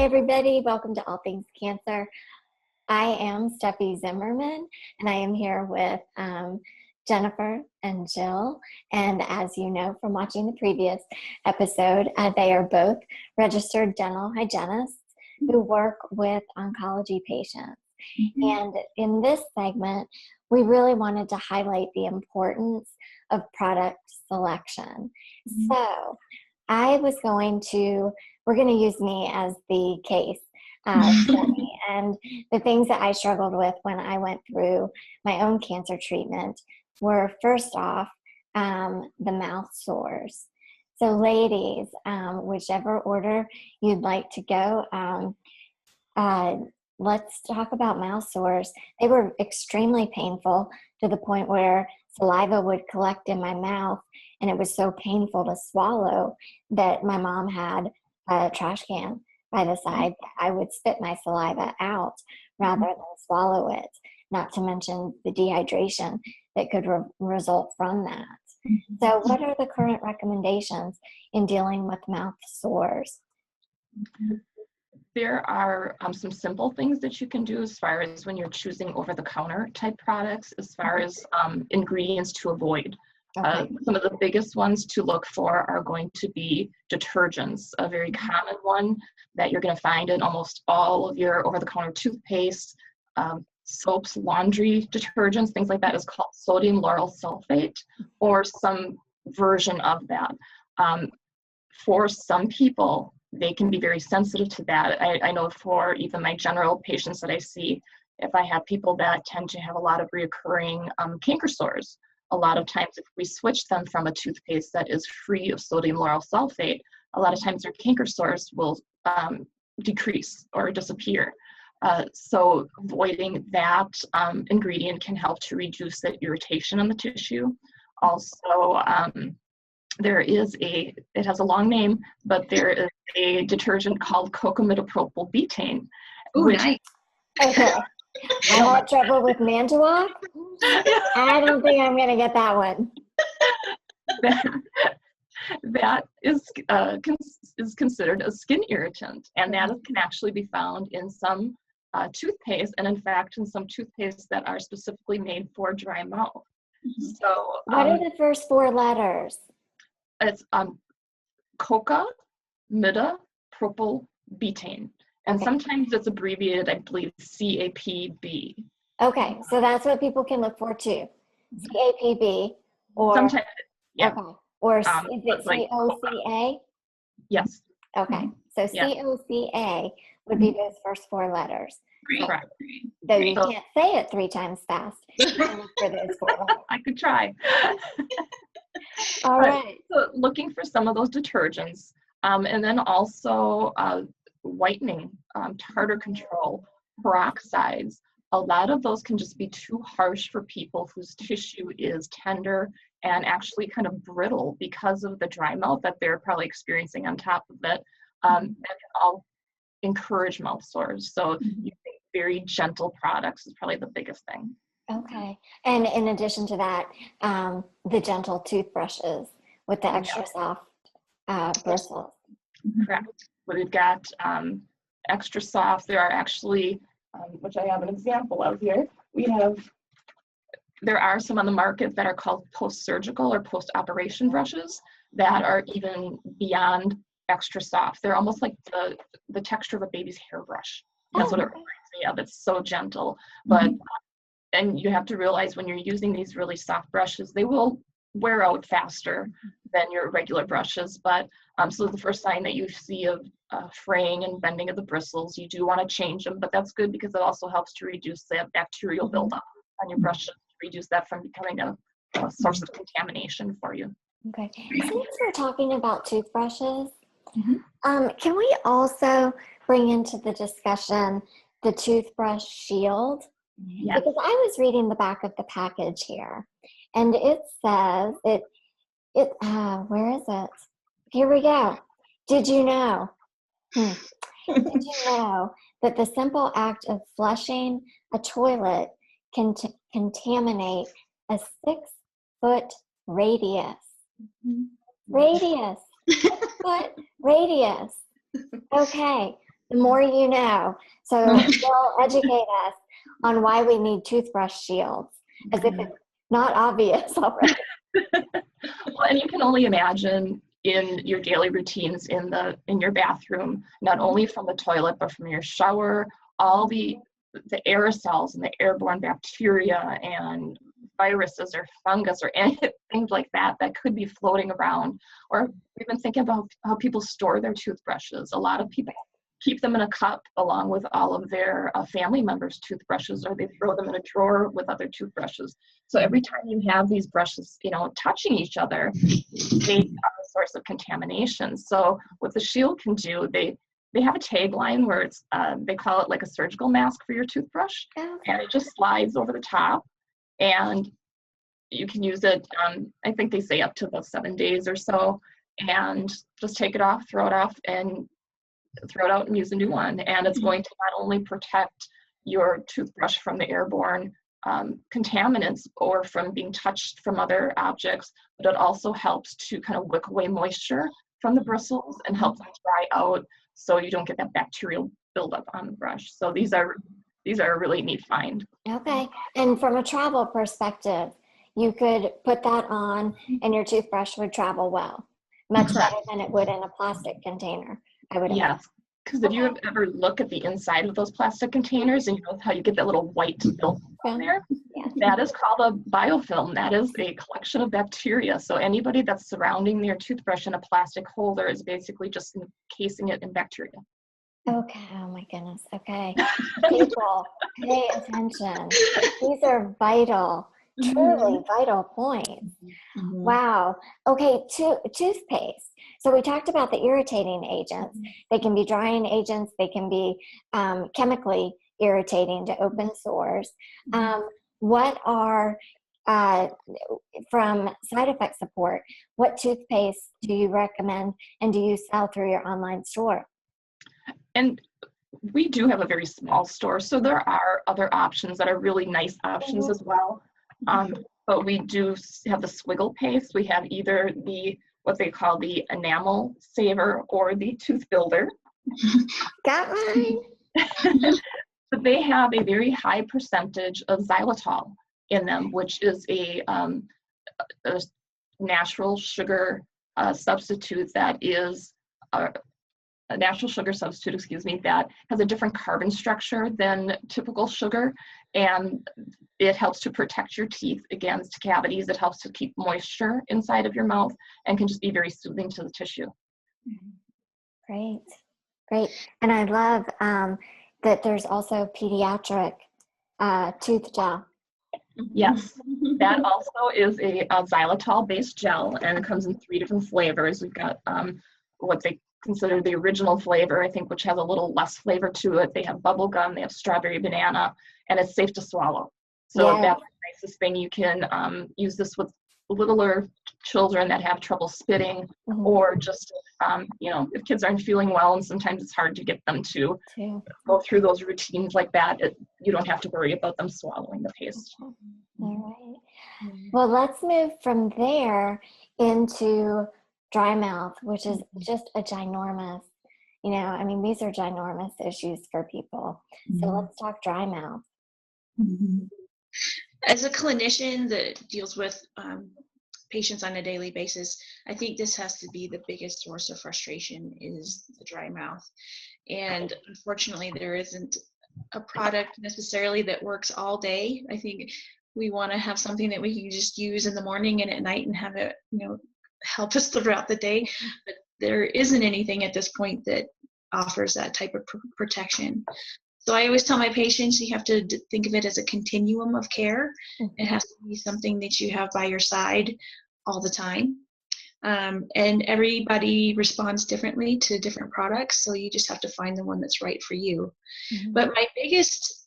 everybody. Welcome to All Things Cancer. I am Steffi Zimmerman, and I am here with Jennifer and Jill. And as you know from watching the previous episode, they are both registered dental hygienists who work with oncology patients. And in this segment, we really wanted to highlight the importance of product selection. So we're going to use me as the case study. And the things that I struggled with when I went through my own cancer treatment were, first off, the mouth sores. So ladies, whichever order you'd like to go, let's talk about mouth sores. They were extremely painful to the point where saliva would collect in my mouth, and it was so painful to swallow that my mom had a trash can by the side. I would spit my saliva out rather than swallow it, not to mention the dehydration that could result from that. So what are the current recommendations in dealing with mouth sores? There are some simple things that you can do as far as when you're choosing over-the-counter type products, as far as ingredients to avoid. Some of the biggest ones to look for are going to be detergents. A very common one that you're going to find in almost all of your over-the-counter toothpaste, soaps, laundry detergents, things like that, is called sodium lauryl sulfate, or some version of that. For some people, they can be very sensitive to that. I know for even my general patients that I see, if I have people that tend to have a lot of reoccurring canker sores, a lot of times if we switch them from a toothpaste that is free of sodium lauryl sulfate, a lot of times their canker sores will decrease or disappear. So avoiding that ingredient can help to reduce the irritation on the tissue. Also, it has a long name, but there is a detergent called cocamidopropyl betaine. Oh, nice. Okay. I had trouble with Mantua. I don't think I'm going to get that one. That is considered a skin irritant, and that can actually be found in some toothpaste, and in fact in some toothpastes that are specifically made for dry mouth. So what are the first four letters? It's cocamidopropyl betaine, and sometimes it's abbreviated, I believe, CAPB. Okay, so that's what people can look for too. CAPB, or sometimes, yeah. Okay. Or is it like COCA? Yes. Okay, so COCA would be those first four letters. Correct. Though you can't say it 3 times fast for those 4 letters. I could try. All right. So looking for some of those detergents, and then also whitening, tartar control, peroxides. A lot of those can just be too harsh for people whose tissue is tender and actually kind of brittle because of the dry mouth that they're probably experiencing on top of it. That can all encourage mouth sores. So using very gentle products is probably the biggest thing. Okay. And in addition to that, the gentle toothbrushes with the extra soft bristles. Correct. We've got extra soft. There are actually, which I have an example of here, there are some on the market that are called post-surgical or post-operation brushes that are even beyond extra soft. They're almost like the texture of a baby's hairbrush. That's what it reminds me of. It's so gentle. But and you have to realize when you're using these really soft brushes, they will wear out faster than your regular brushes. But so the first sign that you see of fraying and bending of the bristles, you do want to change them. But that's good because it also helps to reduce the bacterial buildup on your brushes, reduce that from becoming a source of contamination for you. Okay. Since we're talking about toothbrushes, can we also bring into the discussion the toothbrush shield? Yes. Because I was reading the back of the package here, and it says where is it? Here we go. Did you know? Did you know that the simple act of flushing a toilet can contaminate a 6-foot radius? Radius. 6-foot radius. Okay. The more you know. So they'll educate us on why we need toothbrush shields, as if it's not obvious already. Well, and you can only imagine in your daily routines in your bathroom, not only from the toilet, but from your shower, all the aerosols and the airborne bacteria and viruses or fungus or anything like that could be floating around. Or we've been thinking about how people store their toothbrushes. A lot of people keep them in a cup along with all of their family members' toothbrushes, or they throw them in a drawer with other toothbrushes. So every time you have these brushes, touching each other, they are a source of contamination. So what the shield can do, they have a tagline where it's they call it like a surgical mask for your toothbrush, and it just slides over the top, and you can use it. I think they say up to about 7 days or so, and just take it off, throw it off, and throw it out and use a new one. And it's going to not only protect your toothbrush from the airborne contaminants or from being touched from other objects, but it also helps to kind of wick away moisture from the bristles and help them dry out so you don't get that bacterial buildup on the brush. So these are a really neat find. Okay. And from a travel perspective, you could put that on and your toothbrush would travel well, much better than it would in a plastic container, I would imagine. Yes, because if you have ever look at the inside of those plastic containers and you know how you get that little white film on there, that is called a biofilm. That is a collection of bacteria. So anybody that's surrounding their toothbrush in a plastic holder is basically just encasing it in bacteria. Okay, oh my goodness. Okay, people, pay attention. These are vital, truly vital points. Wow. Okay, toothpaste. So we talked about the irritating agents. They can be drying agents. They can be chemically irritating to open sores. What are, from side effect support, what toothpaste do you recommend and do you sell through your online store? And we do have a very small store, so there are other options that are really nice options as well. But we do have the swiggle paste. We have either what they call the enamel saver or the tooth builder. Got mine. But they have a very high percentage of xylitol in them, which is a natural sugar substitute that is a natural sugar substitute, that has a different carbon structure than typical sugar, and it helps to protect your teeth against cavities. It helps to keep moisture inside of your mouth and can just be very soothing to the tissue. Great. And I love that there's also pediatric tooth gel. Yes, that also is a xylitol-based gel, and it comes in 3 different flavors. We've got what they consider the original flavor, I think, which has a little less flavor to it. They have bubble gum, they have strawberry banana, and it's safe to swallow. So that's the nicest thing. You can use this with littler children that have trouble spitting, or just if kids aren't feeling well, and sometimes it's hard to get them to go through those routines like that. You don't have to worry about them swallowing the paste. All right. Well, let's move from there into dry mouth, which is just a ginormous, these are ginormous issues for people. So let's talk dry mouth. As a clinician that deals with patients on a daily basis, I think this has to be the biggest source of frustration, is the dry mouth. And unfortunately, there isn't a product necessarily that works all day. I think we want to have something that we can just use in the morning and at night and have it, help us throughout the day. But there isn't anything at this point that offers that type of protection. So I always tell my patients, you have to think of it as a continuum of care. It has to be something that you have by your side all the time. And everybody responds differently to different products, so you just have to find the one that's right for you. But my biggest,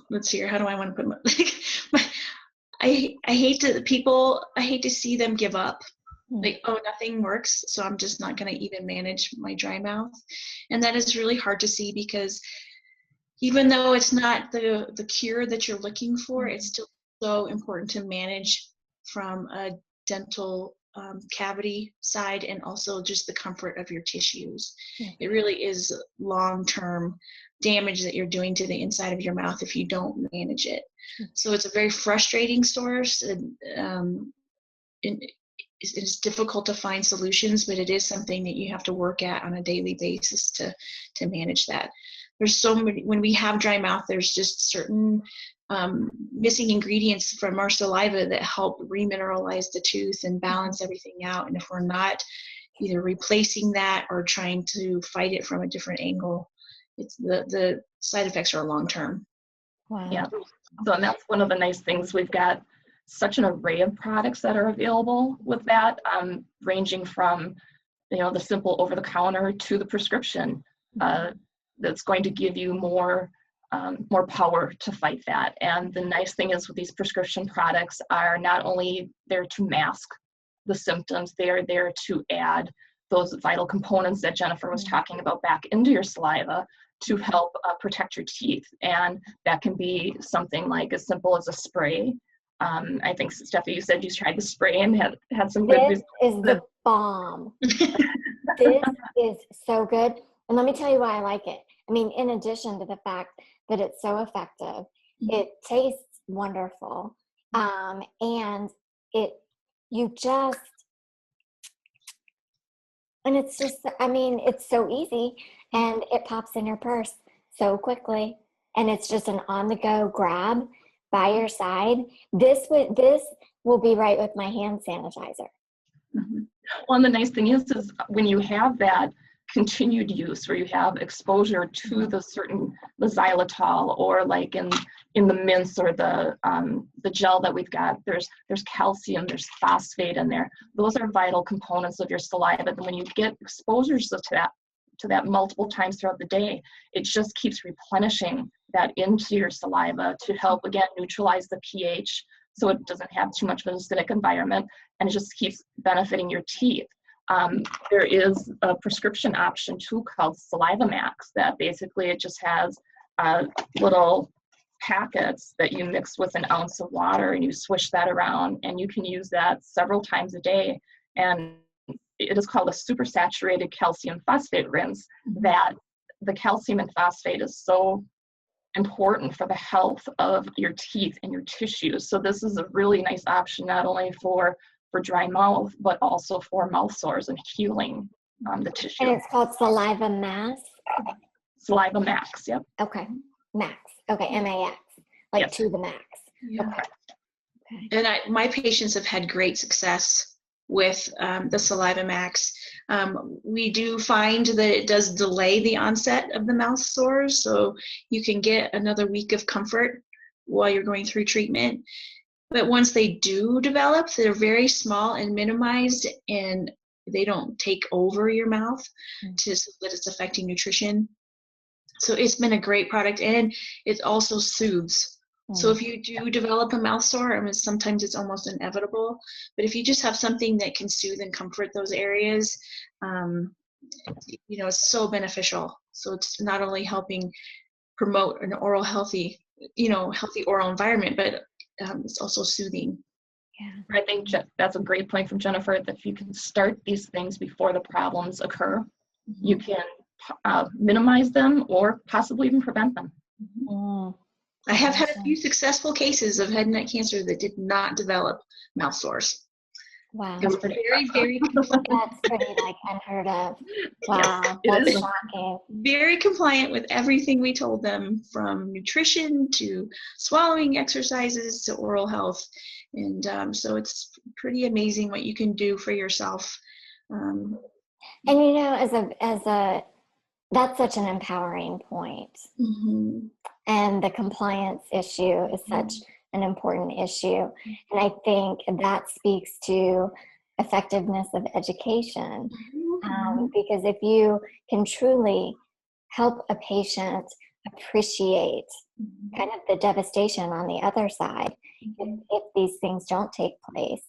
let's see here, how do I want to put I hate to see them give up. Like, oh, nothing works, so I'm just not going to even manage my dry mouth. And that is really hard to see, because even though it's not the cure that you're looking for, it's still so important to manage from a dental cavity side and also just the comfort of your tissues. It really is long-term damage that you're doing to the inside of your mouth if you don't manage it. So it's a very frustrating source, and it's difficult to find solutions, but it is something that you have to work at on a daily basis to manage that. There's so many, when we have dry mouth, there's just certain missing ingredients from our saliva that help remineralize the tooth and balance everything out. And if we're not either replacing that or trying to fight it from a different angle, it's the side effects are long term. Wow. Yeah. So and that's one of the nice things. We've got such an array of products that are available with that, ranging from, the simple over-the-counter to the prescription. That's going to give you more power to fight that. And the nice thing is with these prescription products are not only there to mask the symptoms, they are there to add those vital components that Jennifer was talking about back into your saliva to help protect your teeth. And that can be something like as simple as a spray. I think, Steffi, you said you tried the spray and had some good results. This is the bomb. This is so good. And let me tell you why I like it. I mean, in addition to the fact that it's so effective, it tastes wonderful. And it's just, I mean, it's so easy and it pops in your purse so quickly. And it's just an on-the-go grab by your side. This will be right with my hand sanitizer. Mm-hmm. Well, and the nice thing is when you have that continued use where you have exposure to the xylitol, or like in the mints or the gel that we've got, there's calcium, there's phosphate in there. Those are vital components of your saliva. And when you get exposures to that multiple times throughout the day, it just keeps replenishing that into your saliva to help, again, neutralize the pH so it doesn't have too much of an acidic environment, and it just keeps benefiting your teeth. There is a prescription option too called Saliva Max that basically it just has little packets that you mix with an ounce of water and you swish that around, and you can use that several times a day. And it is called a supersaturated calcium phosphate rinse. That the calcium and phosphate is so important for the health of your teeth and your tissues. So this is a really nice option, not only for dry mouth, but also for mouth sores and healing the tissue. And it's called Saliva Max? Saliva Max, yep. Okay, Max. Okay, M-A-X, like yes. To the max. Yeah. Okay. And my patients have had great success with the Saliva Max. We do find that it does delay the onset of the mouth sores, so you can get another week of comfort while you're going through treatment. But once they do develop, they're very small and minimized, and they don't take over your mouth so that it's affecting nutrition. So it's been a great product, and it also soothes. So if you do develop a mouth sore, I mean, sometimes it's almost inevitable, but if you just have something that can soothe and comfort those areas, it's so beneficial. So it's not only helping promote an healthy oral environment, but it's also soothing. Yeah, I think that's a great point from Jennifer, that if you can start these things before the problems occur, you can minimize them or possibly even prevent them. I have had a few successful cases of head and neck cancer that did not develop mouth sores. Wow. That's very, very compliant. That's pretty unheard of. Wow. Yes, that's shocking. Very compliant with everything we told them, from nutrition to swallowing exercises to oral health. And so it's pretty amazing what you can do for yourself. And that's such an empowering point. And the compliance issue is such an important issue. And I think that speaks to effectiveness of education. Because if you can truly help a patient appreciate kind of the devastation on the other side, if these things don't take place,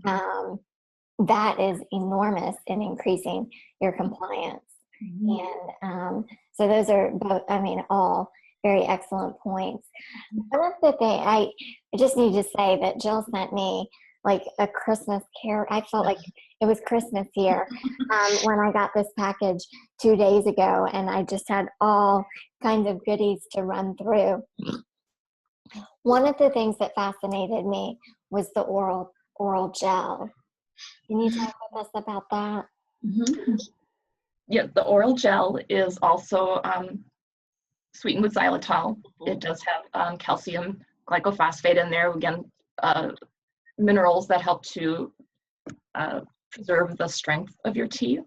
that is enormous in increasing your compliance. And so those are both, all very excellent points. One of the things I just need to say that Jill sent me like a Christmas carol. I felt like it was Christmas here when I got this package 2 days ago, and I just had all kinds of goodies to run through. One of the things that fascinated me was the oral gel. Can you talk with us about that? Mm-hmm. Yeah, the oral gel is also sweetened with xylitol. It does have calcium glycophosphate in there. Again, minerals that help to preserve the strength of your teeth.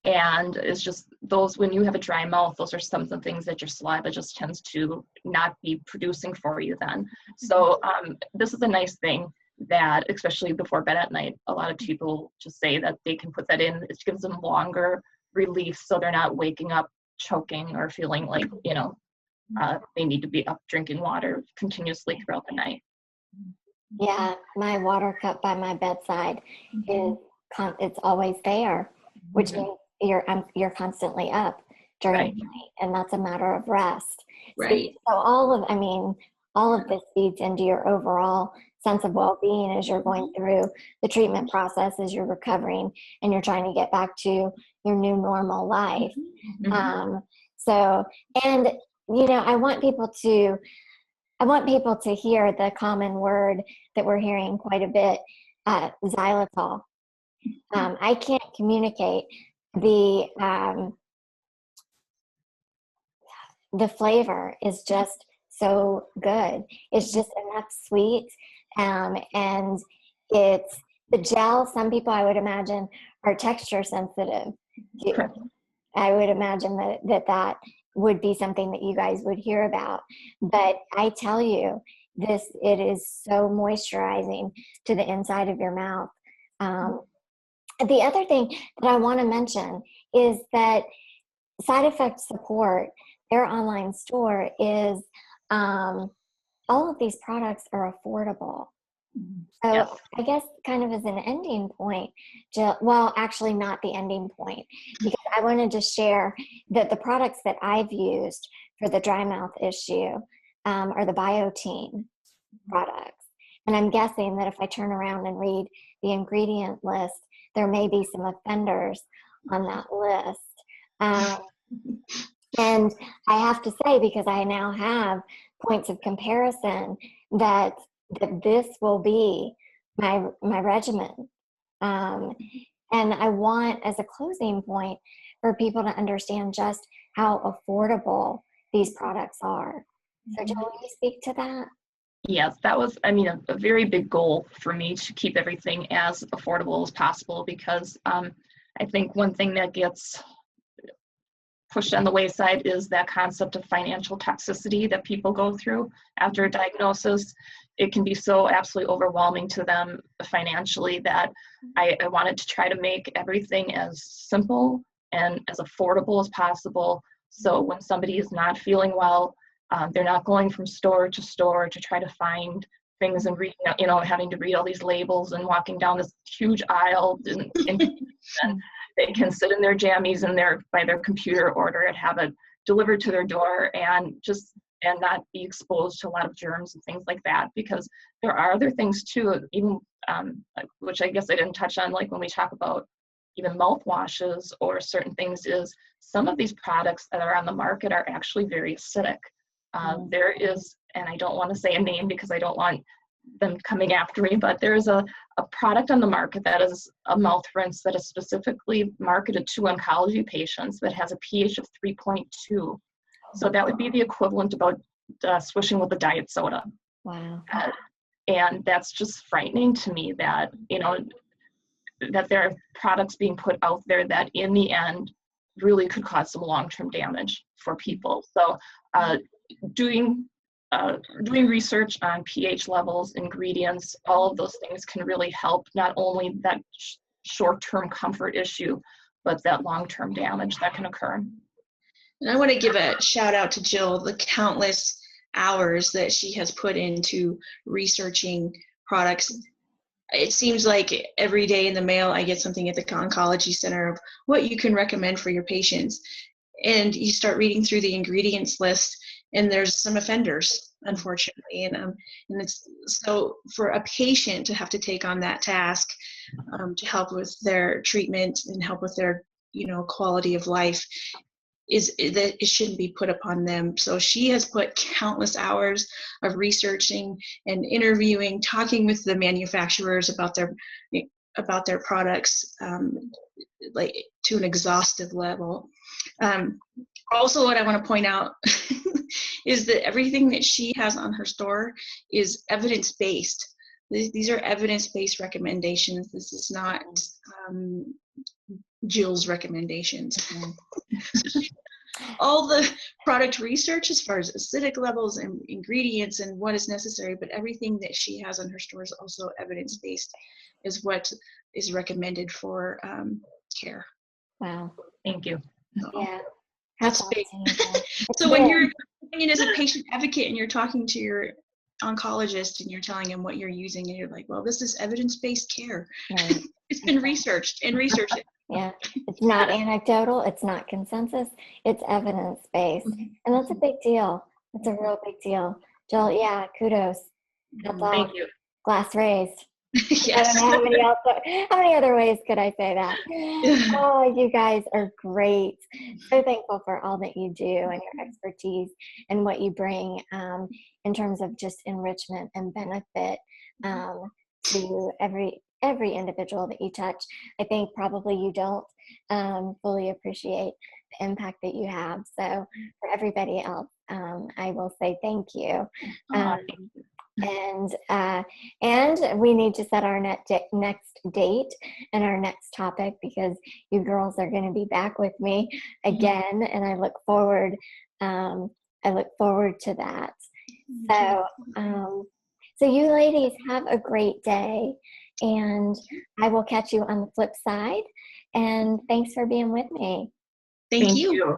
And it's just those, when you have a dry mouth, those are some of the things that your saliva just tends to not be producing for you then. So this is a nice thing that, especially before bed at night, a lot of people just say that they can put that in. It gives them longer relief, so they're not waking up choking or feeling like, they need to be up drinking water continuously throughout the night. Yeah, my water cup by my bedside is it's always there, which means you're constantly up during the night, and that's a matter of rest. Right. So all of this feeds into your overall sense of well-being as you're going through the treatment process, as you're recovering and you're trying to get back to your new normal life. So, and I want people to hear the common word that we're hearing quite a bit, xylitol. I can't communicate the flavor is just so good. It's just enough sweet, and it's the gel. Some people, I would imagine, are texture sensitive. Correct. I would imagine that would be something that you guys would hear about. But I tell you, it is so moisturizing to the inside of your mouth. The other thing that I want to mention is that Side Effect Support, their online store, is all of these products are affordable. So yes. I guess kind of as an ending point, Jill, well, actually not the ending point, because I wanted to share that the products that I've used for the dry mouth issue are the Biotene products. And I'm guessing that if I turn around and read the ingredient list, there may be some offenders on that list. And I have to say, because I now have points of comparison, that this will be my regimen. And I want, as a closing point, for people to understand just how affordable these products are. So Jill, will you speak to that? Yes, that was, a very big goal for me to keep everything as affordable as possible, because I think one thing that gets pushed on the wayside is that concept of financial toxicity that people go through after a diagnosis. It can be so absolutely overwhelming to them financially that I wanted to try to make everything as simple and as affordable as possible. So when somebody is not feeling well, they're not going from store to store to try to find things and reading, having to read all these labels and walking down this huge aisle. And they can sit in their jammies and by their computer, order it, have it delivered to their door, and not be exposed to a lot of germs and things like that. Because there are other things too, even which I guess I didn't touch on, like when we talk about even mouthwashes or certain things, is some of these products that are on the market are actually very acidic. There is, and I don't want to say a name because I don't want them coming after me, but there's a product on the market that is a mouth rinse that is specifically marketed to oncology patients that has a pH of 3.2. So that would be the equivalent about swishing with a diet soda. Wow. And that's just frightening to me that, that there are products being put out there that in the end really could cause some long-term damage for people. So doing research on pH levels, ingredients, all of those things can really help not only that short-term comfort issue, but that long-term damage that can occur. And I want to give a shout out to Jill, the countless hours that she has put into researching products. It seems like every day in the mail, I get something at the oncology center of what you can recommend for your patients. And you start reading through the ingredients list, and there's some offenders. unfortunately. And it's so for a patient to have to take on that task to help with their treatment and help with their, quality of life, is that it shouldn't be put upon them. So she has put countless hours of researching and interviewing, talking with the manufacturers about their products, like to an exhaustive level. Also, what I want to point out is that everything that she has on her store is evidence-based. These are evidence-based recommendations. This is not Jill's recommendations. All the product research as far as acidic levels and ingredients and what is necessary, but everything that she has on her store is also evidence-based, is what is recommended for care. Wow. Thank you. Yeah. That's big. So when you're coming in as a patient advocate and you're talking to your oncologist and you're telling him what you're using, and you're like, well, this is evidence-based care. Right. It's been researched and researched. Yeah, it's not anecdotal, it's not consensus, it's evidence-based. And that's a big deal. It's a real big deal. Jill, yeah, kudos. That's all. Thank you. Glass raised. Yes. I don't know how many other ways could I say that? Oh, you guys are great. So thankful for all that you do and your expertise and what you bring in terms of just enrichment and benefit to every individual that you touch. I think probably you don't fully appreciate the impact that you have. So for everybody else, I will say thank you. And we need to set our next date and our next topic, because you girls are going to be back with me again, and I look forward to that. So you ladies have a great day, and I will catch you on the flip side. And thanks for being with me. Thank you.